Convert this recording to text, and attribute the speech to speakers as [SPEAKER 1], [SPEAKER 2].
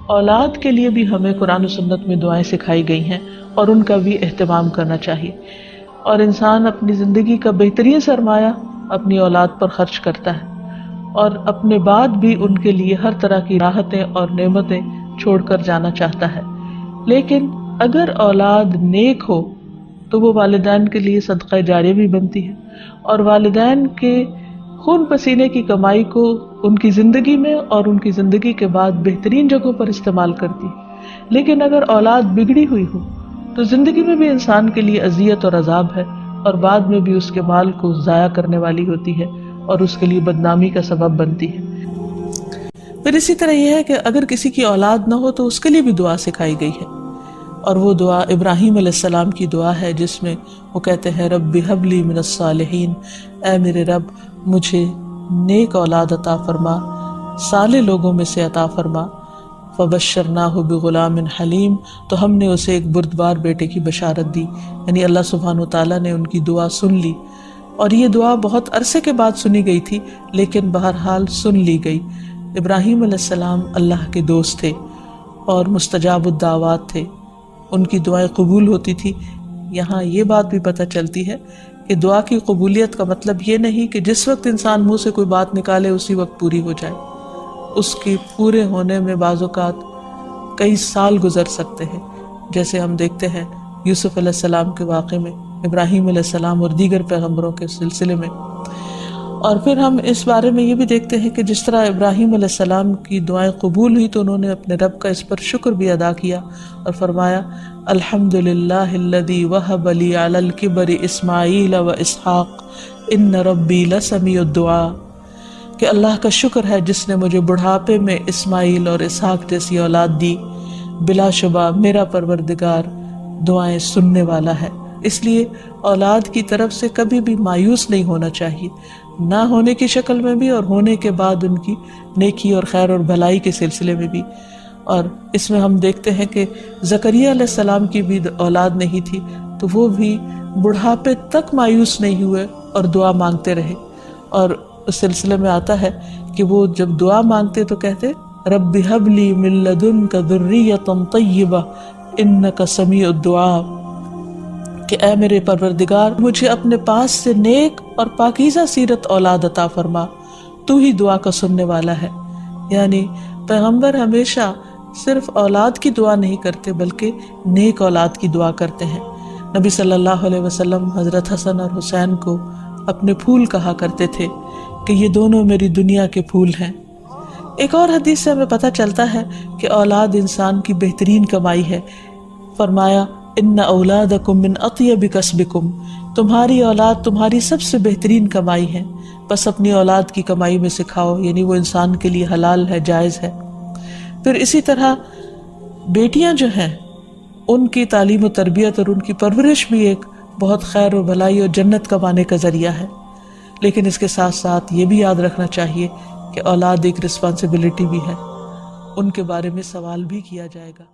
[SPEAKER 1] اولاد کے لیے بھی ہمیں قرآن و سنت میں دعائیں سکھائی گئی ہیں اور ان کا بھی اہتمام کرنا چاہیے. اور انسان اپنی زندگی کا بہترین سرمایہ اپنی اولاد پر خرچ کرتا ہے اور اپنے بعد بھی ان کے لیے ہر طرح کی راحتیں اور نعمتیں چھوڑ کر جانا چاہتا ہے. لیکن اگر اولاد نیک ہو تو وہ والدین کے لیے صدقہ جاریہ بھی بنتی ہے اور والدین کے خون پسینے کی کمائی کو ان کی زندگی میں اور ان کی زندگی کے بعد بہترین جگہوں پر استعمال کرتی ہے. لیکن اگر اولاد بگڑی ہوئی ہو تو زندگی میں بھی انسان کے لیے اذیت اور عذاب ہے اور بعد میں بھی اس کے مال کو ضائع کرنے والی ہوتی ہے اور اس کے لیے بدنامی کا سبب بنتی ہے. پھر اسی طرح یہ ہے کہ اگر کسی کی اولاد نہ ہو تو اس کے لیے بھی دعا سکھائی گئی ہے اور وہ دعا ابراہیم علیہ السلام کی دعا ہے جس میں وہ کہتے ہیں رب ہب لی من الصالحین، اے میرے رب مجھے نیک اولاد عطا فرما، صالح لوگوں میں سے عطا فرما. فبشرناہ بغلام حلیم، تو ہم نے اسے ایک بردبار بیٹے کی بشارت دی. یعنی اللہ سبحانہ وتعالیٰ نے ان کی دعا سن لی اور یہ دعا بہت عرصے کے بعد سنی گئی تھی لیکن بہرحال سن لی گئی. ابراہیم علیہ السلام اللہ کے دوست تھے اور مستجاب الدعوات تھے، ان کی دعائیں قبول ہوتی تھی. یہاں یہ بات بھی پتہ چلتی ہے کہ دعا کی قبولیت کا مطلب یہ نہیں کہ جس وقت انسان منہ سے کوئی بات نکالے اسی وقت پوری ہو جائے. اس کی پورے ہونے میں بعض اوقات کئی سال گزر سکتے ہیں، جیسے ہم دیکھتے ہیں یوسف علیہ السلام کے واقعے میں، ابراہیم علیہ السلام اور دیگر پیغمبروں کے سلسلے میں. اور پھر ہم اس بارے میں یہ بھی دیکھتے ہیں کہ جس طرح ابراہیم علیہ السلام کی دعائیں قبول ہوئی تو انہوں نے اپنے رب کا اس پر شکر بھی ادا کیا اور فرمایا الحمدللہ الذی وہب لی علی الکبر اسماعیل و اسحاق ان ربی لسمیع الدعاء، کہ اللہ کا شکر ہے جس نے مجھے بڑھاپے میں اسماعیل اور اسحاق جیسی اولاد دی، بلا شبہ میرا پروردگار دعائیں سننے والا ہے. اس لیے اولاد کی طرف سے کبھی بھی مایوس نہیں ہونا چاہیے، نہ ہونے کی شکل میں بھی اور ہونے کے بعد ان کی نیکی اور خیر اور بھلائی کے سلسلے میں بھی. اور اس میں ہم دیکھتے ہیں کہ زکریا علیہ السلام کی بھی اولاد نہیں تھی تو وہ بھی بڑھاپے تک مایوس نہیں ہوئے اور دعا مانگتے رہے. اور اس سلسلے میں آتا ہے کہ وہ جب دعا مانگتے تو کہتے رب ہب لی من لدنک ذریۃ طیبہ انک سمیع الدعاء، کہ اے میرے پروردگار مجھے اپنے پاس سے نیک اور پاکیزہ سیرت اولاد عطا فرما، تو ہی دعا کا سننے والا ہے. یعنی پیغمبر ہمیشہ صرف اولاد کی دعا نہیں کرتے بلکہ نیک اولاد کی دعا کرتے ہیں. نبی صلی اللہ علیہ وسلم حضرت حسن اور حسین کو اپنے پھول کہا کرتے تھے کہ یہ دونوں میری دنیا کے پھول ہیں. ایک اور حدیث سے ہمیں پتہ چلتا ہے کہ اولاد انسان کی بہترین کمائی ہے. فرمایا ان اولادکم من اطیب کسبکم، تمہاری اولاد تمہاری سب سے بہترین کمائی ہے، بس اپنی اولاد کی کمائی میں سے کھاؤ، یعنی وہ انسان کے لیے حلال ہے، جائز ہے. پھر اسی طرح بیٹیاں جو ہیں ان کی تعلیم و تربیت اور ان کی پرورش بھی ایک بہت خیر و بھلائی اور جنت کمانے کا ذریعہ ہے. لیکن اس کے ساتھ ساتھ یہ بھی یاد رکھنا چاہیے کہ اولاد ایک رسپانسبلٹی بھی ہے، ان کے بارے میں سوال بھی کیا جائے گا.